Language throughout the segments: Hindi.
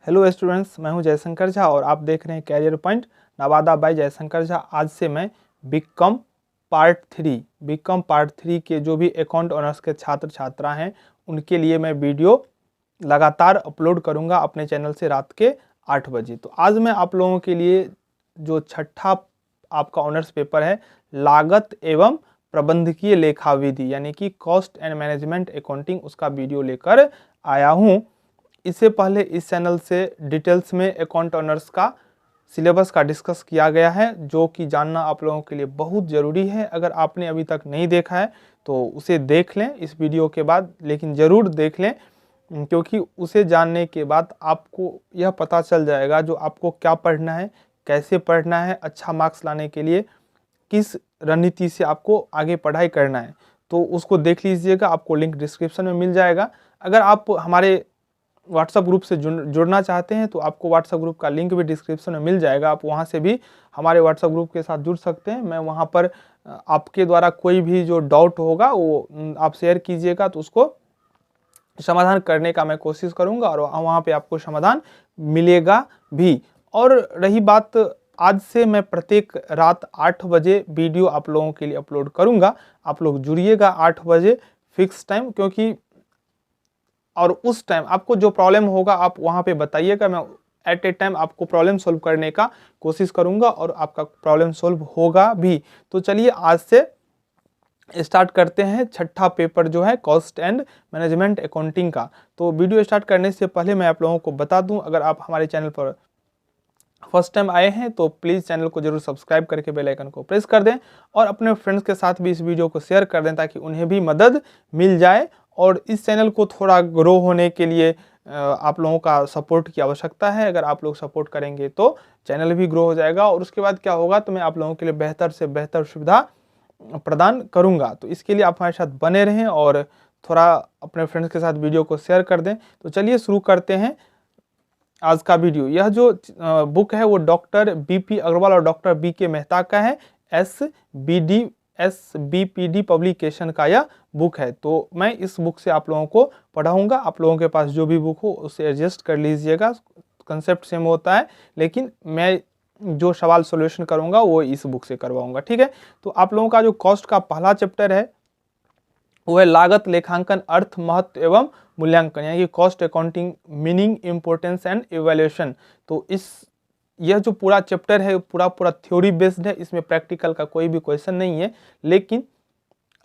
हेलो स्टूडेंट्स, मैं हूं जयशंकर झा और आप देख रहे हैं career point Nawada by Jaishankar Jha. आज से मैं बीकॉम पार्ट थ्री के जो भी अकाउंट ऑनर्स के छात्र छात्रा हैं उनके लिए मैं वीडियो लगातार अपलोड करूंगा अपने चैनल से रात के 8 बजे। तो आज मैं आप लोगों के लिए जो छठा आपका ऑनर्स पेपर है लागत एवं प्रबंधकीय लेखाविधि यानी कि कॉस्ट एंड मैनेजमेंट अकाउंटिंग, उसका वीडियो लेकर आया हूं। इससे पहले इस चैनल से डिटेल्स में अकाउंट ऑनर्स का सिलेबस का डिस्कस किया गया है, जो कि जानना आप लोगों के लिए बहुत ज़रूरी है। अगर आपने अभी तक नहीं देखा है तो उसे देख लें इस वीडियो के बाद, लेकिन ज़रूर देख लें, क्योंकि उसे जानने के बाद आपको यह पता चल जाएगा जो आपको क्या पढ़ना है, कैसे पढ़ना है, अच्छा मार्क्स लाने के लिए किस रणनीति से आपको आगे पढ़ाई करना है। तो उसको देख लीजिएगा, आपको लिंक डिस्क्रिप्शन में मिल जाएगा। अगर आप हमारे व्हाट्सएप ग्रुप से जुड़ना चाहते हैं तो आपको व्हाट्सएप ग्रुप का लिंक भी डिस्क्रिप्शन में मिल जाएगा। आप वहां से भी हमारे व्हाट्सएप ग्रुप के साथ जुड़ सकते हैं। मैं वहां पर आपके द्वारा कोई भी जो डाउट होगा वो आप शेयर कीजिएगा, तो उसको समाधान करने का मैं कोशिश करूंगा और वहां पे आपको समाधान मिलेगा भी। और रही बात, आज से मैं प्रत्येक रात 8 बजे वीडियो आप लोगों के लिए अपलोड करूंगा। आप लोग जुड़िएगा 8 बजे फिक्स टाइम, क्योंकि और उस टाइम आपको जो प्रॉब्लम होगा आप वहां पे बताइएगा। मैं एट ए टाइम आपको प्रॉब्लम सॉल्व करने का कोशिश करूंगा और आपका प्रॉब्लम सॉल्व होगा भी। तो चलिए आज से स्टार्ट करते हैं छठा पेपर जो है कॉस्ट एंड मैनेजमेंट अकाउंटिंग का। तो वीडियो स्टार्ट करने से पहले मैं आप लोगों को बता दूं, अगर आप हमारे चैनल पर फर्स्ट टाइम आए हैं तो प्लीज़ चैनल को जरूर सब्सक्राइब करके बेल आइकन को प्रेस कर दें और अपने फ्रेंड्स के साथ भी इस वीडियो को शेयर कर दें ताकि उन्हें भी मदद मिल जाए। और इस चैनल को थोड़ा ग्रो होने के लिए आप लोगों का सपोर्ट की आवश्यकता है। अगर आप लोग सपोर्ट करेंगे तो चैनल भी ग्रो हो जाएगा और उसके बाद क्या होगा, तो मैं आप लोगों के लिए बेहतर से बेहतर सुविधा प्रदान करूंगा। तो इसके लिए आप हमारे साथ बने रहें और थोड़ा अपने फ्रेंड्स के साथ वीडियो को शेयर कर दें। तो चलिए शुरू करते हैं आज का वीडियो। यह जो बुक है वो डॉक्टर बीपी अग्रवाल और डॉक्टर बीके मेहता का है। एसबीपीडी पब्लिकेशन का यह बुक है। तो मैं इस बुक से आप लोगों को पढ़ाऊंगा। आप लोगों के पास जो भी बुक हो उसे एडजस्ट कर लीजिएगा, कंसेप्ट सेम होता है, लेकिन मैं जो सवाल सॉल्यूशन करूंगा वो इस बुक से करवाऊंगा, ठीक है। तो आप लोगों का जो कॉस्ट का पहला चैप्टर है वो है लागत लेखांकन, अर्थ, महत्व एवं मूल्यांकन, यानी कि cost accounting, meaning, importance and evaluation. तो यह जो पूरा चैप्टर है पूरा थ्योरी बेस्ड है, इसमें प्रैक्टिकल का कोई भी क्वेश्चन नहीं है। लेकिन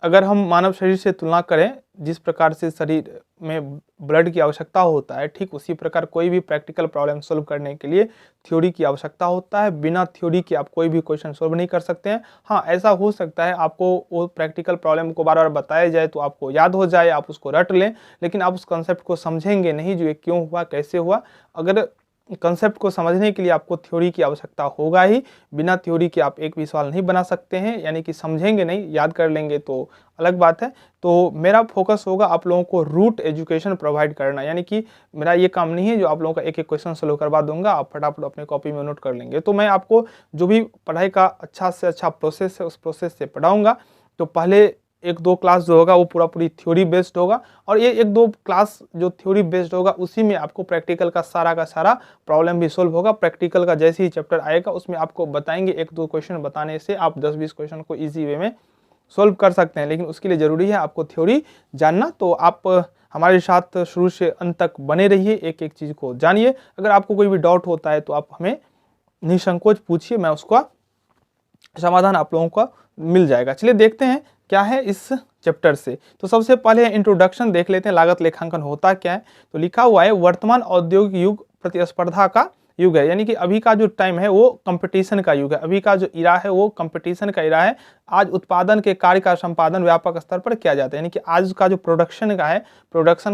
अगर हम मानव शरीर से तुलना करें, जिस प्रकार से शरीर में ब्लड की आवश्यकता होता है, ठीक उसी प्रकार कोई भी प्रैक्टिकल प्रॉब्लम सोल्व करने के लिए थ्योरी की आवश्यकता होता है। बिना थ्योरी के आप कोई भी क्वेश्चन सोल्व नहीं कर सकते हैं। हाँ, ऐसा हो सकता है आपको वो प्रैक्टिकल प्रॉब्लम को बार बार बताया जाए तो आपको याद हो जाए, आप उसको रट लें, लेकिन आप उस कंसेप्ट को समझेंगे नहीं, जो ये क्यों हुआ, कैसे हुआ। अगर कंसेप्ट को समझने के लिए आपको थ्योरी की आवश्यकता होगा ही। बिना थ्योरी के आप एक भी सवाल नहीं बना सकते हैं, यानी कि समझेंगे नहीं, याद कर लेंगे तो अलग बात है। तो मेरा फोकस होगा आप लोगों को रूट एजुकेशन प्रोवाइड करना, यानी कि मेरा ये काम नहीं है जो आप लोगों का एक एक क्वेश्चन सोल्व करवा दूंगा, आप फटाफट अपने कॉपी में नोट कर लेंगे। तो मैं आपको जो भी पढ़ाई का अच्छा से अच्छा प्रोसेस है उस प्रोसेस से पढ़ाऊँगा। तो पहले 1-2 क्लास जो होगा वो पूरी थ्योरी बेस्ड होगा, और ये 1-2 क्लास जो थ्योरी बेस्ड होगा उसी में आपको प्रैक्टिकल का सारा प्रॉब्लम भी सोल्व होगा। प्रैक्टिकल का जैसे ही चैप्टर आएगा उसमें आपको बताएंगे, 1-2 क्वेश्चन बताने से आप 10-20 क्वेश्चन को इजी वे में सोल्व कर सकते हैं। लेकिन उसके लिए ज़रूरी है आपको थ्योरी जानना। तो आप हमारे साथ शुरू से अंत तक बने रहिए, एक एक चीज़ को जानिए। अगर आपको कोई भी डाउट होता है तो आप हमें निसंकोच पूछिए, मैं उसका समाधान आप लोगों को मिल जाएगा। चलिए देखते हैं क्या है इस चैप्टर से। तो सबसे पहले इंट्रोडक्शन देख लेते हैं, लागत लेखांकन होता क्या है। तो लिखा हुआ है वर्तमान औद्योगिक युग प्रतिस्पर्धा का युग है, यानी कि अभी का जो टाइम है वो कंपटीशन का युग है। अभी का जो इरा है वो कंपटीशन का इरा है। आज उत्पादन के कार्य का संपादन व्यापक स्तर पर किया जाता है, यानी कि आज का जो प्रोडक्शन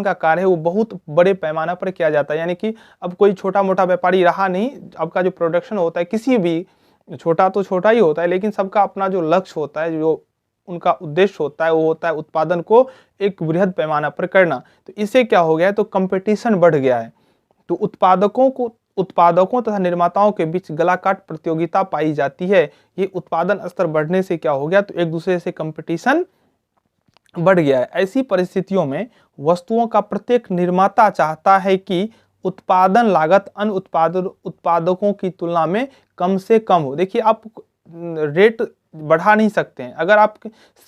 का कार्य है वो बहुत बड़े पैमाना पर किया जाता है। यानी कि अब कोई छोटा मोटा व्यापारी रहा नहीं। अब का जो प्रोडक्शन होता है, किसी भी छोटा तो छोटा ही होता है, लेकिन सबका अपना जो लक्ष्य होता है, जो उनका उद्देश्य होता है, वो होता है उत्पादन को एक बृहद पैमाना पर करना। तो इससे क्या हो गया है, तो कंपटीशन बढ़ गया है। तो उत्पादकों तथा निर्माताओं के बीच गलाकाट प्रतियोगिता पाई जाती है। ये उत्पादन स्तर बढ़ने से क्या हो गया, तो एक दूसरे से कंपटीशन बढ़ गया है। ऐसी परिस्थितियों में वस्तुओं का प्रत्येक निर्माता चाहता है कि उत्पादन लागत अन्य उत्पादकों की तुलना में कम से कम हो। देखिए आप रेट बढ़ा नहीं सकते हैं। अगर आप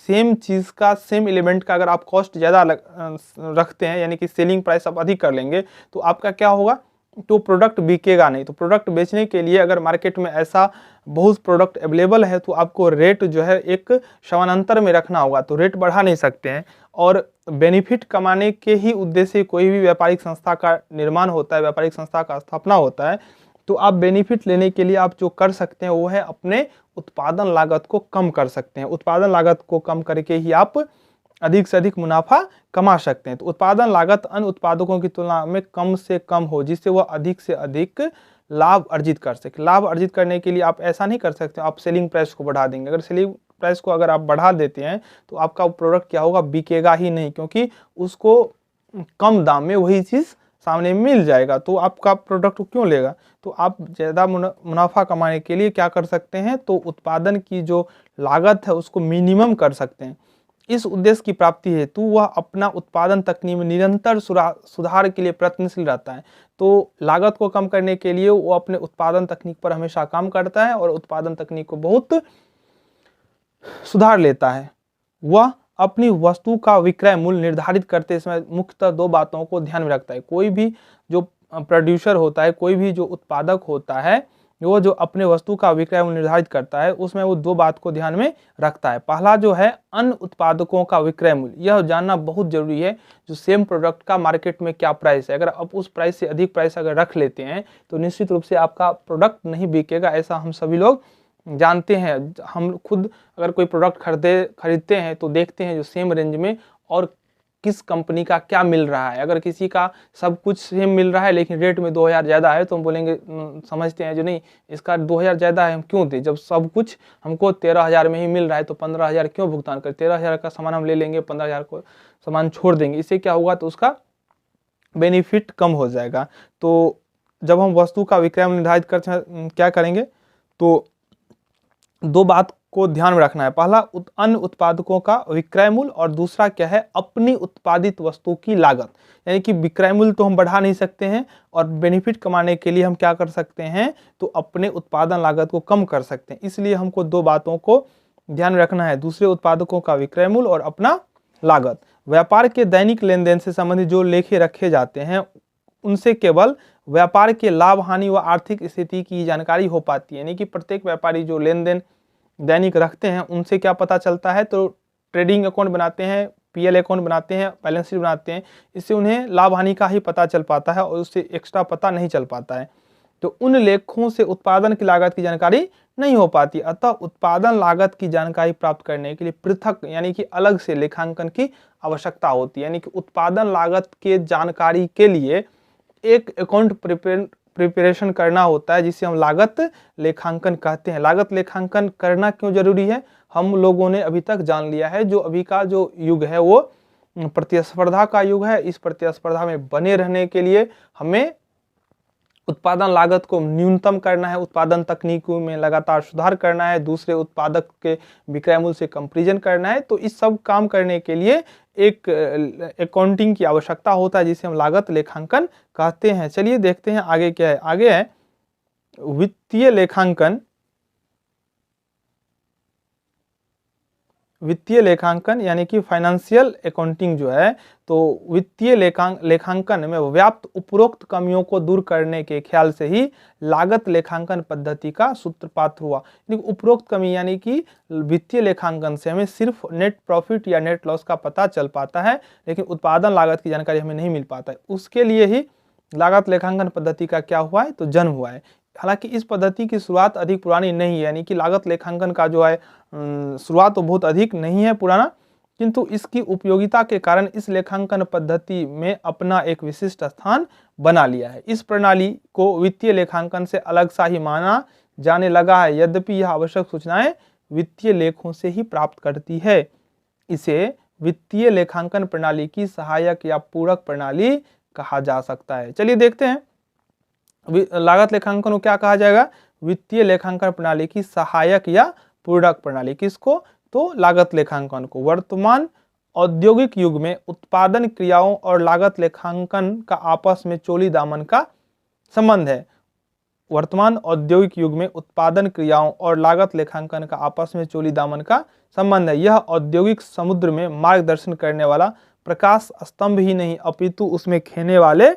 सेम चीज़ का, सेम एलिमेंट का अगर आप कॉस्ट ज़्यादा रखते हैं, यानी कि सेलिंग प्राइस आप अधिक कर लेंगे, तो आपका क्या होगा, तो प्रोडक्ट बिकेगा नहीं। तो प्रोडक्ट बेचने के लिए अगर मार्केट में ऐसा बहुत प्रोडक्ट अवेलेबल है तो आपको रेट जो है एक समानांतर में रखना होगा, तो रेट बढ़ा नहीं सकते हैं। और बेनिफिट कमाने के ही उद्देश्य से कोई भी व्यापारिक संस्था का निर्माण होता है, व्यापारिक संस्था का स्थापना होता है। तो आप बेनिफिट लेने के लिए आप जो कर सकते हैं वो है अपने उत्पादन लागत को कम कर सकते हैं। उत्पादन लागत को कम करके ही आप अधिक से अधिक मुनाफा कमा सकते हैं। तो उत्पादन लागत अन्य उत्पादकों की तुलना में कम से कम हो, जिससे वह अधिक से अधिक लाभ अर्जित कर सके। लाभ अर्जित करने के लिए आप ऐसा नहीं कर सकते आप सेलिंग प्राइस को बढ़ा देंगे। अगर सेलिंग प्राइस को अगर आप बढ़ा देते हैं तो आपका प्रोडक्ट क्या होगा, बिकेगा ही नहीं, क्योंकि उसको कम दाम में वही चीज़ सामने मिल जाएगा, तो आपका प्रोडक्ट क्यों लेगा। तो आप ज़्यादा मुनाफा कमाने के लिए क्या कर सकते हैं, तो उत्पादन की जो लागत है उसको मिनिमम कर सकते हैं। इस उद्देश्य की प्राप्ति हेतु वह अपना उत्पादन तकनीक में निरंतर सुधार के लिए प्रयत्नशील रहता है। तो लागत को कम करने के लिए वो अपने उत्पादन तकनीक पर हमेशा काम करता है और उत्पादन तकनीक को बहुत सुधार लेता है। वह अपनी वस्तु का विक्रय मूल्य निर्धारित करते समय मुख्यतः दो बातों को ध्यान में रखता है। कोई भी जो प्रोड्यूसर होता है, कोई भी जो उत्पादक होता है, वो जो अपने वस्तु का विक्रय मूल्य निर्धारित करता है उसमें वो दो बात को ध्यान में रखता है। पहला जो है अन्य उत्पादकों का विक्रय मूल्य, यह जानना बहुत जरूरी है जो सेम प्रोडक्ट का मार्केट में क्या प्राइस है। अगर आप उस प्राइस से अधिक प्राइस अगर रख लेते हैं तो निश्चित रूप से आपका प्रोडक्ट नहीं बिकेगा, ऐसा हम सभी लोग जानते हैं। हम खुद अगर कोई प्रोडक्ट खरीदते हैं तो देखते हैं जो सेम रेंज में और किस कंपनी का क्या मिल रहा है। अगर किसी का सब कुछ सेम मिल रहा है लेकिन रेट में 2000 ज़्यादा है तो हम बोलेंगे, समझते हैं जो नहीं इसका 2000 ज़्यादा है, हम क्यों दें, जब सब कुछ हमको 13000 में ही मिल रहा है तो 15000 क्यों भुगतान करें। 13000 का सामान हम ले लेंगे, 15000 को सामान छोड़ देंगे, इससे क्या होगा, तो उसका बेनिफिट कम हो जाएगा। तो जब हम वस्तु का विक्रय निर्धारित करते हैं क्या करेंगे, तो दो बात को ध्यान में रखना है। पहला अन्य उत्पादकों का विक्रय मूल्य और दूसरा क्या है, अपनी उत्पादित वस्तु की लागत। यानी कि विक्रय मूल्य तो हम बढ़ा नहीं सकते हैं और बेनिफिट कमाने के लिए हम क्या कर सकते हैं, तो अपने उत्पादन लागत को कम कर सकते हैं। इसलिए हमको दो बातों को ध्यान में रखना है, दूसरे उत्पादकों का विक्रय मूल्य और अपना लागत। व्यापार के दैनिक लेन देन से संबंधित जो लेखे रखे जाते हैं उनसे केवल व्यापार के लाभ हानि व आर्थिक स्थिति की जानकारी हो पाती है। यानी कि प्रत्येक व्यापारी जो लेन देन दैनिक रखते हैं उनसे क्या पता चलता है, तो ट्रेडिंग अकाउंट बनाते हैं, पीएल अकाउंट बनाते हैं, बैलेंस शीट बनाते हैं, इससे उन्हें लाभ हानि का ही पता चल पाता है और उससे एक्स्ट्रा पता नहीं चल पाता है। तो उन लेखों से उत्पादन की लागत की जानकारी नहीं हो पाती। अतः उत्पादन लागत की जानकारी प्राप्त करने के लिए पृथक यानी कि अलग से लेखांकन की आवश्यकता होती है। यानी कि उत्पादन लागत के जानकारी के लिए एक अकाउंट प्रिपरेशन करना होता है जिसे हम लागत लेखांकन कहते हैं। लागत लेखांकन करना क्यों जरूरी है, हम लोगों ने अभी तक जान लिया है। जो अभी का जो युग है वो प्रतिस्पर्धा का युग है। इस प्रतिस्पर्धा में बने रहने के लिए हमें उत्पादन लागत को न्यूनतम करना है, उत्पादन तकनीकों में लगातार सुधार करना है, दूसरे उत्पादक के विक्रय मूल्य से कंपैरिजन करना है। तो इस सब काम करने के लिए एक अकाउंटिंग की आवश्यकता होता है जिसे हम लागत लेखांकन कहते हैं। चलिए देखते हैं आगे क्या है। आगे है वित्तीय लेखांकन। वित्तीय लेखांकन यानी कि फाइनेंशियल अकाउंटिंग जो है, तो वित्तीय लेखांकन में व्याप्त उपरोक्त कमियों को दूर करने के ख्याल से ही लागत लेखांकन पद्धति का सूत्रपात हुआ। उपरोक्त कमी यानी कि वित्तीय लेखांकन से हमें सिर्फ नेट प्रॉफिट या नेट लॉस का पता चल पाता है लेकिन उत्पादन लागत की जानकारी हमें नहीं मिल पाता है। उसके लिए ही लागत लेखांकन पद्धति का क्या हुआ है, तो जन्म हुआ है। हालांकि इस पद्धति की शुरुआत अधिक पुरानी नहीं है, यानी कि लागत लेखांकन का जो है शुरुआत तो बहुत अधिक नहीं है पुराना, किंतु इसकी उपयोगिता के कारण इस लेखांकन पद्धति में अपना एक विशिष्ट स्थान बना लिया है। इस प्रणाली को वित्तीय लेखांकन से अलग सा ही माना जाने लगा है, यद्यपि यह आवश्यक सूचनाएं वित्तीय लेखों से ही प्राप्त करती है। इसे वित्तीय लेखांकन प्रणाली की सहायक या पूरक प्रणाली कहा जा सकता है। चलिए देखते हैं लागत लेखांकन को क्या कहा जाएगा, वित्तीय लेखांकन प्रणाली की सहायक या पूरक प्रणाली। किसको, तो लागत लेखांकन को। वर्तमान औद्योगिक युग में उत्पादन क्रियाओं और लागत लेखांकन का आपस में चोली दामन का संबंध है। वर्तमान औद्योगिक युग में उत्पादन क्रियाओं और लागत लेखांकन का आपस में चोली दामन का संबंध है। यह औद्योगिक समुद्र में मार्गदर्शन करने वाला प्रकाश स्तंभ ही नहीं अपितु उसमें खेने वाले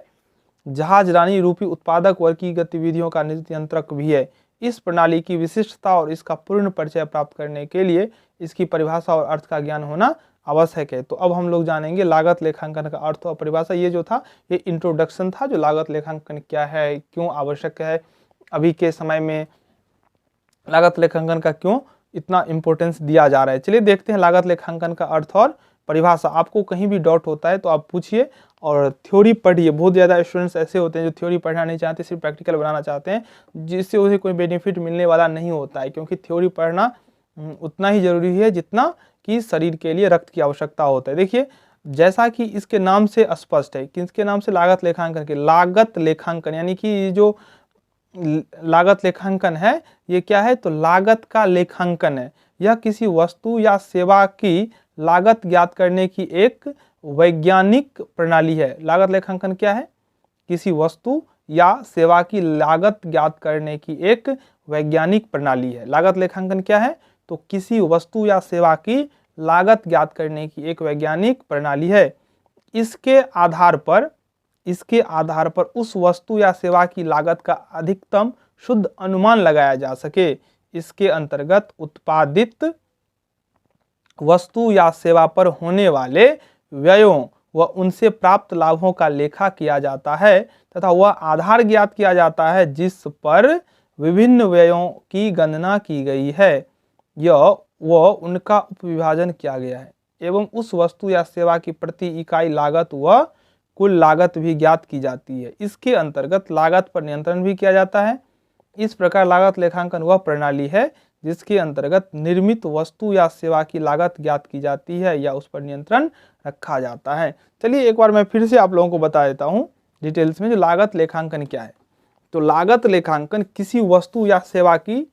जहाज रानी रूपी उत्पादक वर्ग की गतिविधियों का नियंत्रक भी है। इस प्रणाली की विशिष्टता और इसका पूर्ण परिचय प्राप्त करने के लिए इसकी परिभाषा और अर्थ का ज्ञान होना आवश्यक है। तो अब हम लोग जानेंगे लागत लेखांकन का अर्थ और परिभाषा। ये जो था ये इंट्रोडक्शन था, जो लागत लेखांकन क्या है, क्यों आवश्यक है, अभी के समय में लागत लेखांकन का क्यों इतना इंपॉर्टेंस दिया जा रहा है। चलिए देखते हैं लागत लेखांकन का अर्थ और परिभाषा। आपको कहीं भी डाउट होता है तो आप पूछिए और थ्योरी पढ़िए। बहुत ज़्यादा स्टूडेंट्स ऐसे होते हैं जो थ्योरी पढ़ना नहीं चाहते, सिर्फ प्रैक्टिकल बनाना चाहते हैं, जिससे उन्हें कोई बेनिफिट मिलने वाला नहीं होता है, क्योंकि थ्योरी पढ़ना उतना ही जरूरी है जितना कि शरीर के लिए रक्त की आवश्यकता होता है। देखिए जैसा कि इसके नाम से स्पष्ट है, किसके नाम से, लागत लेखांकन के। लागत लेखांकन यानी कि जो लागत लेखांकन है ये क्या है, तो लागत का लेखांकन है। यह किसी वस्तु या सेवा की लागत ज्ञात करने की एक वैज्ञानिक प्रणाली है। लागत लेखांकन क्या है, किसी वस्तु या सेवा की लागत ज्ञात करने की एक वैज्ञानिक प्रणाली है। लागत लेखांकन क्या है, तो किसी वस्तु या सेवा की लागत ज्ञात करने की एक वैज्ञानिक प्रणाली है। इसके आधार पर उस वस्तु या सेवा की लागत का अधिकतम शुद्ध अनुमान लगाया जा सके। इसके अंतर्गत उत्पादित वस्तु या सेवा पर होने वाले व्ययों व उनसे प्राप्त लाभों का लेखा किया जाता है तथा वह आधार ज्ञात किया जाता है जिस पर विभिन्न व्ययों की गणना की गई है व उनका उपविभाजन किया गया है, एवं उस वस्तु या सेवा की प्रति इकाई लागत व कुल लागत भी ज्ञात की जाती है। इसके अंतर्गत लागत पर नियंत्रण भी किया जाता है। इस प्रकार लागत लेखांकन वह प्रणाली है जिसके अंतर्गत निर्मित वस्तु या सेवा की लागत ज्ञात की जाती है या उस पर नियंत्रण रखा जाता है। चलिए एक बार मैं फिर से आप लोगों को बता देता हूँ डिटेल्स में, जो लागत लेखांकन क्या है। तो लागत लेखांकन किसी वस्तु या सेवा की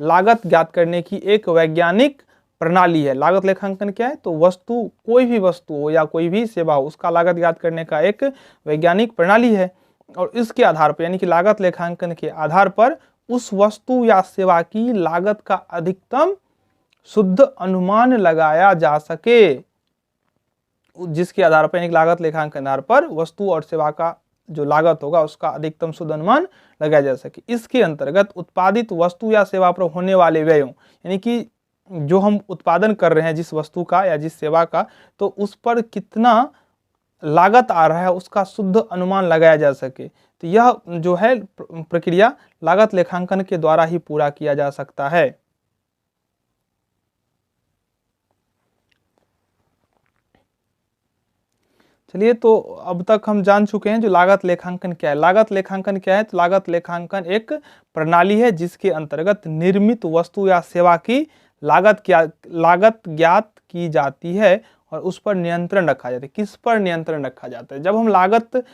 लागत ज्ञात करने की एक वैज्ञानिक प्रणाली है। लागत लेखांकन क्या है, तो वस्तु, कोई भी वस्तु हो या कोई भी सेवा हो, उसका लागत ज्ञात करने का एक वैज्ञानिक प्रणाली है। और इसके आधार पर यानी कि लागत लेखांकन के आधार पर उस वस्तु या सेवा की लागत का अधिकतम शुद्ध अनुमान लगाया जा सके, जिसके आधार पर यानी लागत लेखांकन के आधार पर वस्तु और सेवा का जो लागत होगा उसका अधिकतम शुद्ध अनुमान लगाया जा सके। इसके अंतर्गत उत्पादित वस्तु या सेवा पर होने वाले व्ययों, यानी कि जो हम उत्पादन कर रहे हैं जिस वस्तु का या जिस सेवा का, तो उस पर कितना लागत आ रहा है उसका शुद्ध अनुमान लगाया जा सके। तो यह जो है प्रक्रिया लागत लेखांकन के द्वारा ही पूरा किया जा सकता है। चलिए तो अब तक हम जान चुके हैं जो लागत लेखांकन क्या है। लागत लेखांकन क्या है, तो लागत लेखांकन एक प्रणाली है जिसके अंतर्गत निर्मित वस्तु या सेवा की लागत ज्ञात की जाती है और उस पर नियंत्रण रखा जाता है। किस पर नियंत्रण रखा जाता है, जब हम लागत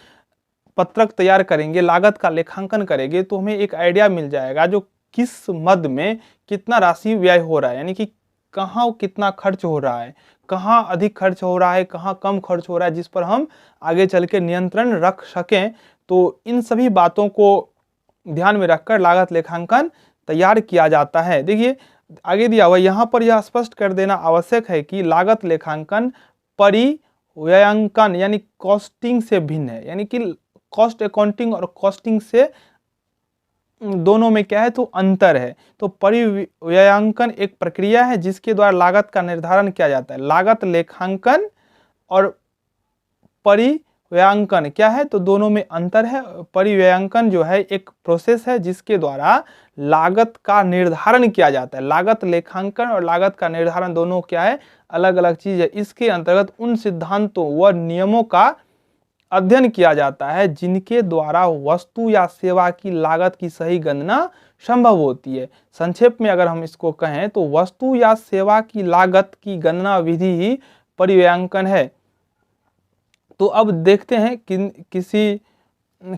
पत्रक तैयार करेंगे, लागत का लेखांकन करेंगे, तो हमें एक आइडिया मिल जाएगा जो किस मद में कितना राशि व्यय हो रहा है, यानी कि कहाँ कितना खर्च हो रहा है, कहाँ अधिक खर्च हो रहा है, कहाँ कम खर्च हो रहा है, जिस पर हम आगे चल के नियंत्रण रख सकें। तो इन सभी बातों को ध्यान में रखकर लागत लेखांकन तैयार किया जाता है। देखिए आगे दिया हुआ, यहाँ पर यह स्पष्ट कर देना आवश्यक है कि लागत लेखांकन परिव्ययांकन यानी कॉस्टिंग से भिन्न है। यानी कि कॉस्ट अकाउंटिंग और कॉस्टिंग से दोनों में क्या है, तो अंतर है। तो परिव्ययांकन एक प्रक्रिया है जिसके द्वारा लागत का निर्धारण किया जाता है। लागत लेखांकन और परिव्ययांकन क्या है, तो दोनों में अंतर है। परिव्ययांकन जो है एक प्रोसेस है जिसके द्वारा लागत का निर्धारण किया जाता है। लागत लेखांकन और लागत का निर्धारण दोनों क्या है, अलग अलग चीज है। इसके अंतर्गत उन सिद्धांतों व नियमों का अध्ययन किया जाता है जिनके द्वारा वस्तु या सेवा की लागत की सही गणना संभव होती है। संक्षेप में अगर हम इसको कहें तो वस्तु या सेवा की लागत की गणना विधि ही परिव्ययांकन है। तो अब देखते हैं कि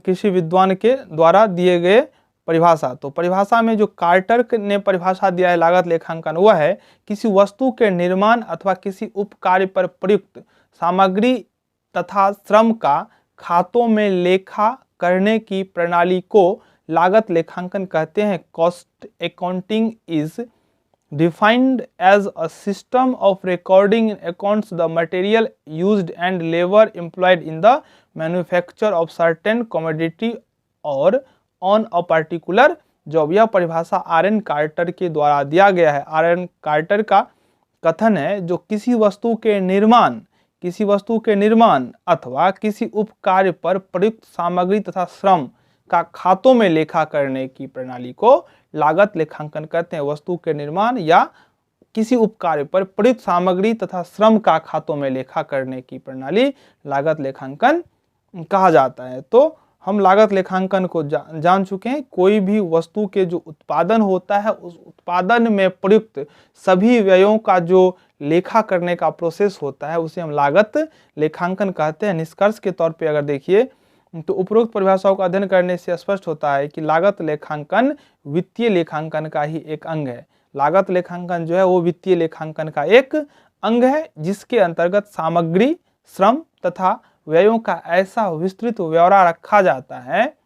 किसी विद्वान के द्वारा दिए गए परिभाषा। तो परिभाषा में जो कार्टर ने परिभाषा दिया है लागत लेखांकन, वह है किसी वस्तु के निर्माण अथवा किसी उपकार्य पर प्रयुक्त सामग्री तथा श्रम का खातों में लेखा करने की प्रणाली को लागत लेखांकन कहते हैं। Cost accounting is defined as a system of recording in accounts the material used and labor employed in the manufacture of certain commodity और on a particular job। यह परिभाषा आर.एन. कार्टर के द्वारा दिया गया है। आर.एन. कार्टर का कथन है जो किसी वस्तु के निर्माण अथवा किसी उपकार्य पर प्रयुक्त सामग्री तथा श्रम का खातों में लेखा करने की प्रणाली को लागत लेखांकन कहते हैं। वस्तु के निर्माण या किसी उपकार्य पर प्रयुक्त सामग्री तथा श्रम का खातों में लेखा करने की प्रणाली लागत लेखांकन कहा जाता है। तो हम लागत लेखांकन को जान चुके हैं। कोई भी वस्तु के जो उत्पादन होता है उस उत्पादन में प्रयुक्त सभी व्ययों का जो लेखा करने का प्रोसेस होता है उसे हम लागत लेखांकन कहते हैं। निष्कर्ष के तौर पे अगर देखिए तो उपरोक्त परिभाषाओं का अध्ययन करने से स्पष्ट होता है कि लागत लेखांकन वित्तीय लेखांकन का ही एक अंग है। लागत लेखांकन जो है वो वित्तीय लेखांकन का एक अंग है जिसके अंतर्गत सामग्री, श्रम तथा व्ययों का ऐसा विस्तृत ब्यौरा रखा जाता है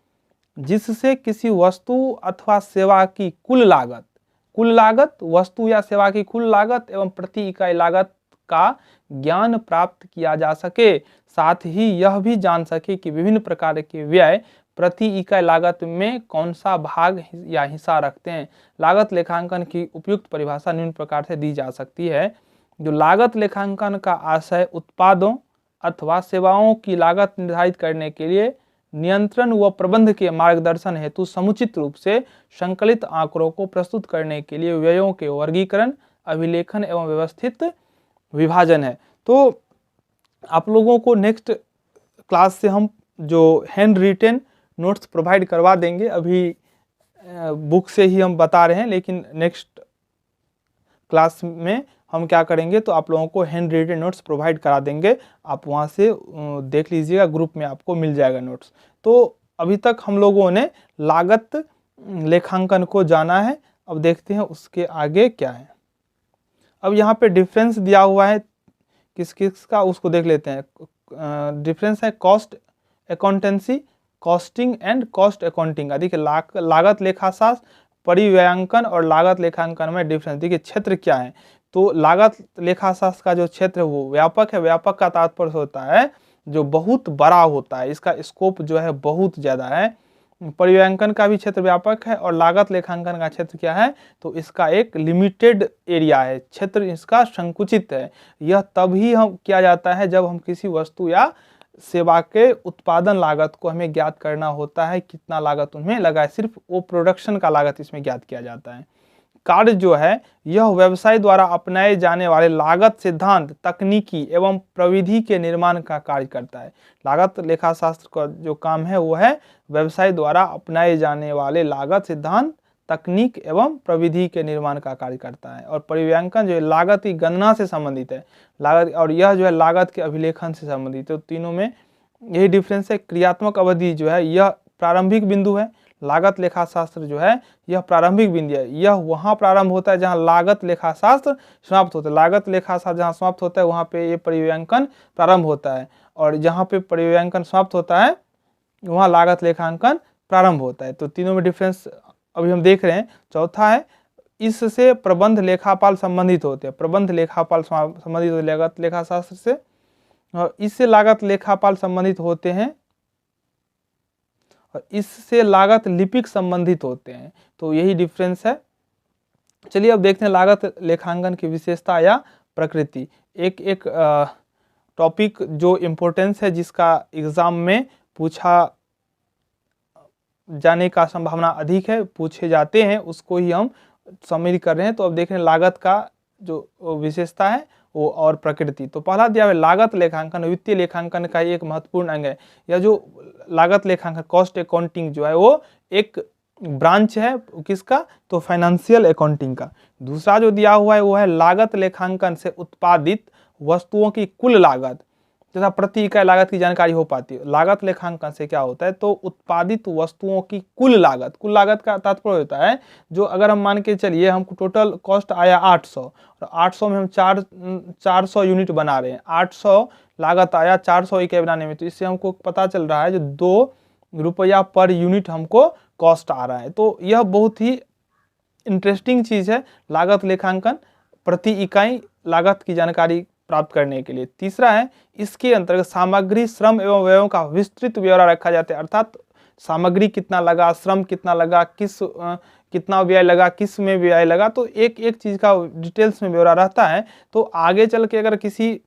जिससे किसी वस्तु अथवा सेवा की कुल लागत वस्तु या सेवा की कुल लागत एवं प्रति इकाई लागत का ज्ञान प्राप्त किया जा सके। साथ ही यह भी जान सके कि विभिन्न प्रकार के व्यय प्रति इकाई लागत में कौन सा भाग या हिस्सा रखते हैं। लागत लेखांकन की उपयुक्त परिभाषा निम्न प्रकार से दी जा सकती है। जो लागत लेखांकन का आशय उत्पादों अथवा सेवाओं की लागत निर्धारित करने के लिए नियंत्रण व प्रबंध के मार्गदर्शन हेतु समुचित रूप से संकलित आंकड़ों को प्रस्तुत करने के लिए व्ययों के वर्गीकरण, अभिलेखन एवं व्यवस्थित विभाजन है। तो आप लोगों को नेक्स्ट क्लास से हम जो हैंड रिटेन नोट्स प्रोवाइड करवा देंगे। अभी बुक से ही हम बता रहे हैं, लेकिन नेक्स्ट क्लास में हम क्या करेंगे तो आप लोगों को हैंड रिटेन नोट्स प्रोवाइड करा देंगे। आप वहाँ से देख लीजिएगा, ग्रुप में आपको मिल जाएगा नोट्स। तो अभी तक हम लोगों ने लागत लेखांकन को जाना है। अब देखते हैं उसके आगे क्या है। अब यहाँ पे डिफरेंस दिया हुआ है किस किस का, उसको देख लेते हैं। डिफरेंस है cost accountancy, costing and cost accounting. देखिए लागत लेखाशास्त्र, परिव्ययांकन और लागत लेखांकन में डिफरेंस। देखिए क्षेत्र क्या है, तो लागत लेखाशास्त्र का जो क्षेत्र है वो व्यापक है। व्यापक का तात्पर्य होता है जो बहुत बड़ा होता है, इसका स्कोप जो है बहुत ज़्यादा है। परिव्ययांकन का भी क्षेत्र व्यापक है और लागत लेखांकन का क्षेत्र क्या है तो इसका एक लिमिटेड एरिया है, क्षेत्र इसका संकुचित है। यह तभी हम किया जाता है जब हम किसी वस्तु या सेवा के उत्पादन लागत को हमें ज्ञात करना होता है, कितना लागत उनमें लगा है, सिर्फ वो प्रोडक्शन का लागत इसमें ज्ञात किया जाता है। कार्य जो है यह व्यवसाय द्वारा अपनाए जाने वाले लागत सिद्धांत, तकनीकी एवं प्रविधि के निर्माण का कार्य करता है। लागत लेखाशास्त्र का जो काम है वो है व्यवसाय द्वारा अपनाए जाने वाले लागत सिद्धांत, तकनीक एवं प्रविधि के निर्माण का कार्य करता है। और परिव्ययांकन जो है लागत की गणना से संबंधित है, लागत, और यह जो है लागत के अभिलेखन से संबंधित है। तो तीनों में यही डिफरेंस है। क्रियात्मक अवधि जो है यह प्रारंभिक बिंदु है, लागत लेखाशास्त्र जो है यह प्रारंभिक बिंदु है। यह वहाँ प्रारंभ होता है जहाँ लागत लेखाशास्त्र समाप्त होता है। लागत लेखाशास्त्र जहाँ समाप्त होता है वहाँ पे ये परिव्ययांकन प्रारंभ होता है, और जहाँ पे परिव्ययांकन समाप्त होता है वहाँ लागत लेखांकन प्रारंभ होता है। तो तीनों में डिफरेंस अभी हम देख रहे हैं। चौथा है इससे प्रबंध लेखापाल संबंधित होते हैं। प्रबंध लेखापाल संबंधित होते लागत लेखाशास्त्र से, और इससे लागत लेखापाल संबंधित होते हैं, और इससे लागत लिपिक संबंधित होते हैं। तो यही डिफरेंस है। चलिए अब देखते हैं लागत लेखांकन की विशेषता या प्रकृति। एक एक टॉपिक जो इम्पोर्टेंस है, जिसका एग्जाम में पूछा जाने का संभावना अधिक है, पूछे जाते हैं, उसको ही हम सम्मिलित कर रहे हैं। तो अब देख रहे हैं लागत का जो विशेषता है वो और प्रकृति। तो पहला दिया है लागत लेखांकन वित्तीय लेखांकन का एक महत्वपूर्ण अंग है। यह जो लागत लेखांकन कॉस्ट अकाउंटिंग जो है वो एक ब्रांच है किसका तो फाइनेंशियल अकाउंटिंग का। दूसरा जो दिया हुआ है वो है लागत लेखांकन से उत्पादित वस्तुओं की कुल लागत। तथा प्रति इकाई लागत की जानकारी हो पाती है। लागत लेखांकन से क्या होता है, तो उत्पादित वस्तुओं की कुल लागत का तात्पर्य होता है जो, अगर हम मान के चलिए हमको टोटल कॉस्ट आया 800 और 800 में हम 400 यूनिट बना रहे हैं, 800 लागत आया 400 इकाई बनाने में, तो इससे हमको पता चल रहा है जो 2 रुपया पर यूनिट हमको कॉस्ट आ रहा है। तो यह बहुत ही इंटरेस्टिंग चीज़ है लागत लेखांकन, प्रति इकाई लागत की जानकारी प्राप्त करने के लिए। तीसरा है, इसके अंतर्गत सामग्री, श्रम एवं व्ययों का विस्तृत ब्यौरा रखा जाता है, अर्थात सामग्री कितना लगा, श्रम कितना लगा, कितना व्यय लगा, किस में व्यय लगा, तो एक एक चीज़ का डिटेल्स में ब्यौरा रहता है। तो आगे चल के अगर किसी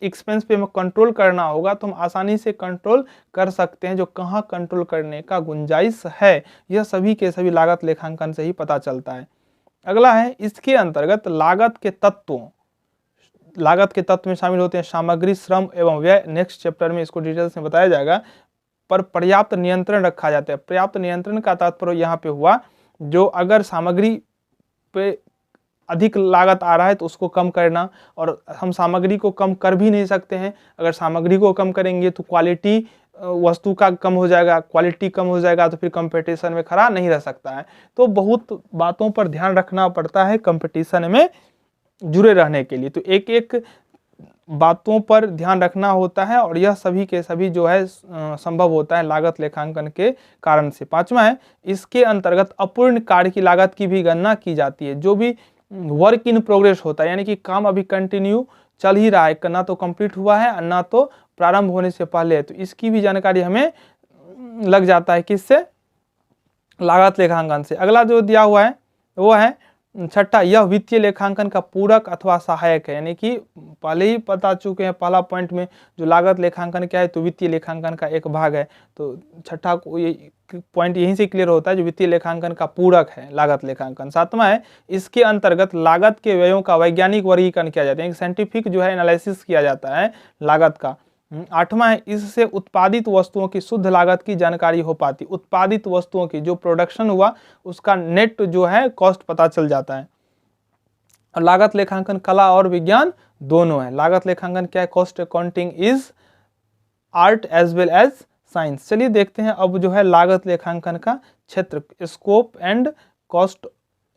एक्सपेंस पे हमें कंट्रोल करना होगा तो हम आसानी से कंट्रोल कर सकते हैं, जो कहाँ कंट्रोल करने का गुंजाइश है, यह सभी के सभी लागत लेखांकन से ही पता चलता है। अगला है, इसके अंतर्गत लागत के तत्व में शामिल होते हैं सामग्री, श्रम एवं व्यय। नेक्स्ट चैप्टर में इसको डिटेल्स में बताया जाएगा। पर पर्याप्त नियंत्रण रखा जाता है। पर्याप्त नियंत्रण का तात्पर्य यहाँ पे हुआ, जो अगर सामग्री पे अधिक लागत आ रहा है तो उसको कम करना, और हम सामग्री को कम कर भी नहीं सकते हैं। अगर सामग्री को कम करेंगे तो क्वालिटी वस्तु का कम हो जाएगा, क्वालिटी कम हो जाएगा तो फिर कंपटीशन में खड़ा नहीं रह सकता है। तो बहुत बातों पर ध्यान रखना पड़ता है कंपटीशन में जुड़े रहने के लिए, तो एक एक बातों पर ध्यान रखना होता है, और यह सभी के सभी जो है संभव होता है लागत लेखांकन के कारण से। पांचवा है, इसके अंतर्गत अपूर्ण कार्य की लागत की भी गणना की जाती है। जो भी वर्क इन प्रोग्रेस होता है, यानी कि काम अभी कंटिन्यू चल ही रहा है, ना तो कंप्लीट हुआ है ना तो प्रारंभ होने से पहले है, तो इसकी भी जानकारी हमें लग जाता है किससे, लागत लेखांकन से। अगला जो दिया हुआ है वो है छठा, यह वित्तीय लेखांकन का पूरक अथवा सहायक है, यानी कि पहले ही बता चुके हैं पहला पॉइंट में, जो लागत लेखांकन क्या है, तो वित्तीय लेखांकन का एक भाग है। तो छठा को ये पॉइंट यहीं से क्लियर होता है, जो वित्तीय लेखांकन का पूरक है लागत लेखांकन। सातवां है, इसके अंतर्गत लागत के व्ययों का वैज्ञानिक वर्गीकरण किया जाता है, साइंटिफिक जो है एनालिसिस किया जाता है लागत का। आठवां है, इससे उत्पादित वस्तुओं की शुद्ध लागत की जानकारी हो पाती। उत्पादित वस्तुओं की जो प्रोडक्शन हुआ उसका नेट जो है कॉस्ट पता चल जाता है। और लागत लेखांकन कला और विज्ञान दोनों है। लागत लेखांकन क्या है, cost accounting is art as well as science. चलिए देखते हैं अब जो है लागत लेखांकन का क्षेत्र, scope and cost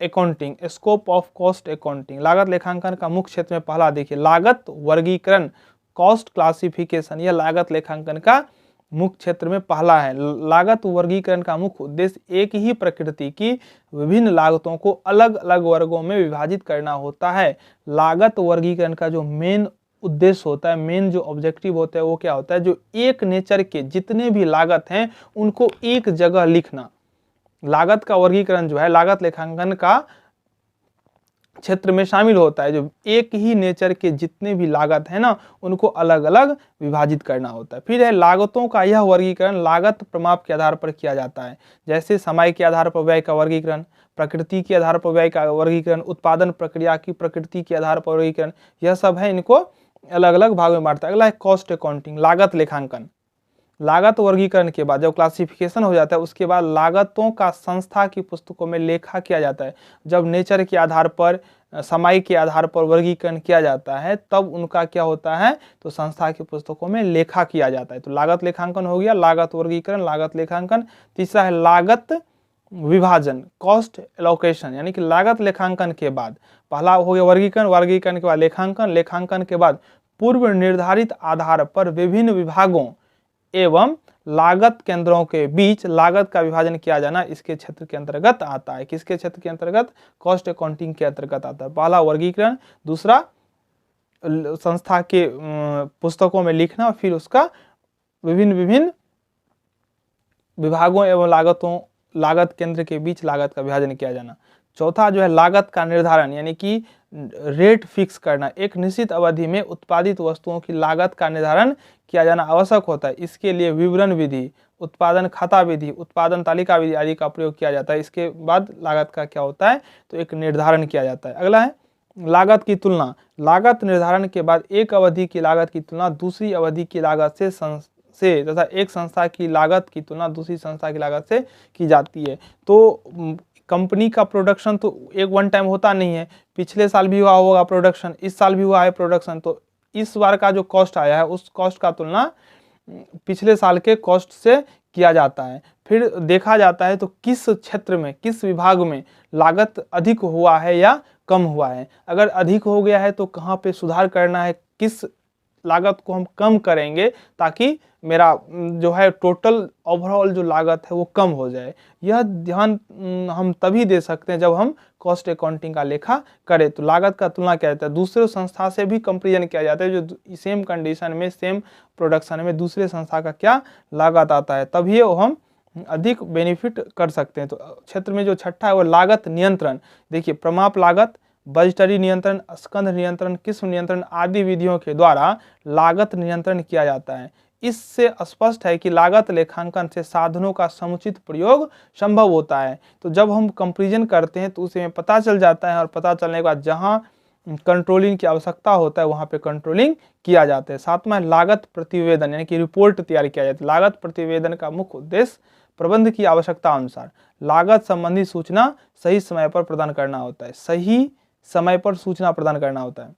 accounting, scope of cost accounting. लागत लेखांकन का मुख्य क्षेत्र में पहला देखिए, लागत वर्गीकरण, कॉस्ट क्लासिफिकेशन, यह लागत लेखांकन का मुख्य क्षेत्र में पहला है। लागत वर्गीकरण का मुख्य उद्देश्य एक ही प्रकृति की विभिन्न लागतों को अलग अलग वर्गों में विभाजित करना होता है। लागत वर्गीकरण का जो मेन उद्देश्य होता है, मेन जो ऑब्जेक्टिव होता है वो क्या होता है, जो एक नेचर के जितने भी लागत हैं उनको एक जगह लिखना। लागत का वर्गीकरण जो है लागत लेखांकन का क्षेत्र में शामिल होता है, जो एक ही नेचर के जितने भी लागत है ना उनको अलग अलग विभाजित करना होता है। फिर है, लागतों का यह वर्गीकरण लागत प्रमाप के आधार पर किया जाता है, जैसे समय के आधार पर व्यय का वर्गीकरण, प्रकृति के आधार पर व्यय का वर्गीकरण, उत्पादन प्रक्रिया की प्रकृति के आधार पर वर्गीकरण, यह सब है, इनको अलग अलग भाग में बांटता है। अगला है कॉस्ट अकाउंटिंग, लागत लेखांकन। लागत वर्गीकरण के बाद जब क्लासिफिकेशन हो जाता है उसके बाद लागतों का संस्था की पुस्तकों में लेखा किया जाता है। जब नेचर के आधार पर, समय के आधार पर वर्गीकरण किया जाता है तब उनका क्या होता है, तो संस्था की पुस्तकों में लेखा किया जाता है। तो लागत लेखांकन हो गया, लागत वर्गीकरण, लागत लेखांकन। तीसरा है लागत विभाजन, कॉस्ट एलोकेशन, यानी कि लागत लेखांकन के बाद पहला हो गया वर्गीकरण, वर्गीकरण के बाद लेखांकन, लेखांकन के बाद पूर्व निर्धारित आधार पर विभिन्न विभागों एवं लागत केंद्रों के बीच लागत का विभाजन किया जाना इसके क्षेत्र के अंतर्गत आता है। किसके क्षेत्र के अंतर्गत, कॉस्ट अकाउंटिंग के अंतर्गत आता है। पहला वर्गीकरण, दूसरा संस्था के पुस्तकों में लिखना, फिर उसका विभिन्न विभिन्न विभागों एवं लागत केंद्र के बीच लागत का विभाजन किया जाना। चौथा जो है लागत का निर्धारण, यानी कि रेट फिक्स करना, एक निश्चित अवधि में उत्पादित वस्तुओं की लागत का निर्धारण किया जाना आवश्यक होता है। इसके लिए विवरण विधि, उत्पादन खाता विधि, उत्पादन तालिका विधि आदि का प्रयोग किया जाता है। इसके बाद लागत का क्या होता है, तो एक निर्धारण किया जाता है। अगला है लागत की तुलना, लागत निर्धारण के बाद एक अवधि की लागत की तुलना दूसरी अवधि की लागत से तथा एक संस्था की लागत की तुलना दूसरी संस्था की लागत से की जाती है। तो कंपनी का प्रोडक्शन तो एक वन टाइम होता नहीं है, पिछले साल भी हुआ होगा प्रोडक्शन, इस साल भी हुआ है प्रोडक्शन, तो इस बार का जो कॉस्ट आया है उस कॉस्ट का तुलना पिछले साल के कॉस्ट से किया जाता है। फिर देखा जाता है तो किस क्षेत्र में, किस विभाग में लागत अधिक हुआ है या कम हुआ है। अगर अधिक हो गया है तो कहाँ पे सुधार करना है, किस लागत को हम कम करेंगे ताकि मेरा जो है टोटल ओवरऑल जो लागत है वो कम हो जाए। यह ध्यान हम तभी दे सकते हैं जब हम कॉस्ट अकाउंटिंग का लेखा करें। तो लागत का तुलना किया जाता है, दूसरे संस्था से भी कंपेरिजन किया जाता है, जो सेम कंडीशन में, सेम प्रोडक्शन में दूसरे संस्था का क्या लागत आता है, तभी वो हम अधिक बेनिफिट कर सकते हैं। तो क्षेत्र में जो छठा है वो लागत नियंत्रण। देखिए, प्रमाप लागत, बजटरी नियंत्रण, स्कंध नियंत्रण, किस्म नियंत्रण आदि विधियों के द्वारा लागत नियंत्रण किया जाता है। इससे स्पष्ट है कि लागत लेखांकन से साधनों का समुचित प्रयोग संभव होता है। तो जब हम कंपैरिजन करते हैं तो उसे पता चल जाता है, और पता चलने के बाद जहां कंट्रोलिंग की आवश्यकता होता है वहां पे कंट्रोलिंग किया जाता है। सातवां है लागत प्रतिवेदन, यानी कि रिपोर्ट तैयार किया जाता है। लागत प्रतिवेदन का मुख्य उद्देश्य प्रबंध की आवश्यकता अनुसार लागत संबंधी सूचना सही समय पर प्रदान करना होता है। सही समय पर सूचना प्रदान करना होता है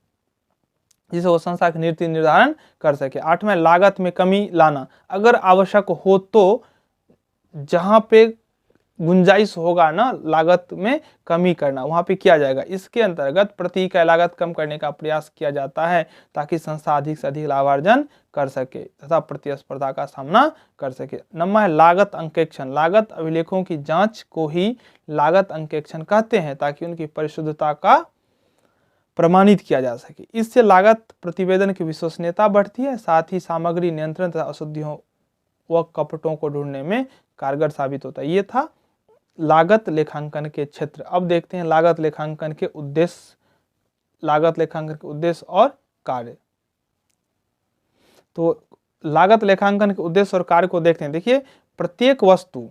जिसे वो संस्था की नीति निर्धारण कर सके। आठवां, लागत में कमी लाना, अगर आवश्यक हो तो जहां पे गुंजाइश होगा ना लागत में कमी करना, वहां पे किया जाएगा। इसके अंतर्गत प्रति इकाई लागत कम करने का प्रयास किया जाता है ताकि संस्था अधिक से अधिक लाभार्जन कर सके तथा प्रतिस्पर्धा का सामना कर सके। नंबर है लागत अंकेक्षण। लागत अभिलेखों की जांच को ही लागत अंकेक्षण कहते हैं ताकि उनकी परिशुद्धता का प्रमाणित किया जा सके। इससे लागत प्रतिवेदन की विश्वसनीयता बढ़ती है, साथ ही सामग्री नियंत्रण तथा अशुद्धियों व कपटों को ढूंढने में कारगर साबित होता है। ये था लागत लेखांकन के क्षेत्र। अब देखते हैं लागत लेखांकन के उद्देश्य, लागत लेखांकन के उद्देश्य और कार्य। तो लागत लेखांकन के उद्देश्य और कार्य को देखते हैं। देखिए, प्रत्येक वस्तु,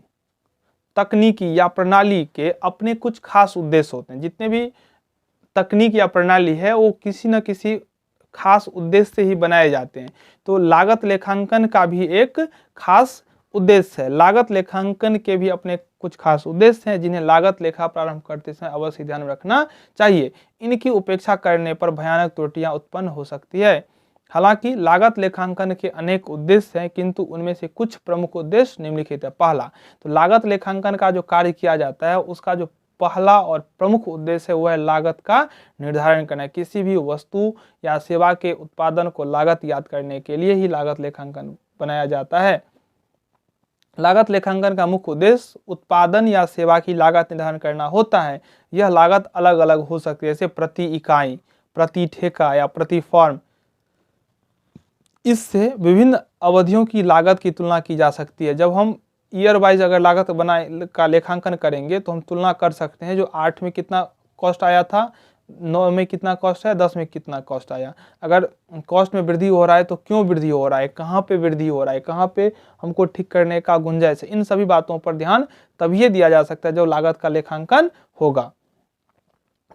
तकनीकी या प्रणाली के अपने कुछ खास उद्देश्य होते हैं। जितने भी तकनीक या प्रणाली है वो किसी न किसी खास उद्देश्य से ही बनाए जाते हैं। तो लागत लेखांकन का भी एक खास उद्देश्य है। लागत लेखांकन के भी अपने कुछ खास उद्देश्य हैं जिन्हें लागत लेखा प्रारंभ करते समय अवश्य ध्यान में रखना चाहिए। इनकी उपेक्षा करने पर भयानक त्रुटियां उत्पन्न हो सकती है। हालांकि लागत लेखांकन के अनेक उद्देश्य हैं, किंतु उनमें से कुछ प्रमुख उद्देश्य निम्नलिखित है। पहला, तो लागत लेखांकन का जो कार्य किया जाता है उसका जो पहला और प्रमुख उद्देश्य है वो है लागत का निर्धारण करना। किसी भी वस्तु या सेवा के उत्पादन को लागत याद करने के लिए ही लागत लेखांकन बनाया जाता है। लागत लेखांकन का मुख्य उद्देश्य उत्पादन या सेवा की लागत निर्धारण करना होता है। यह लागत अलग अलग हो सकती है, जैसे प्रति इकाई, प्रति ठेका या प्रति फॉर्म। इससे विभिन्न अवधियों की लागत की तुलना की जा सकती है। जब हम ईयर वाइज अगर लागत बनाए का लेखांकन करेंगे तो हम तुलना कर सकते हैं, जो 8 में कितना कॉस्ट आया था, 9 में कितना कॉस्ट है, 10 में कितना कॉस्ट आया। अगर कॉस्ट में वृद्धि हो रहा है तो क्यों वृद्धि हो रहा है, कहाँ पे वृद्धि हो रहा है, कहाँ पे हमको ठीक करने का गुंजाइश है, इन सभी बातों पर ध्यान तभी दिया जा सकता है जब लागत का लेखांकन होगा।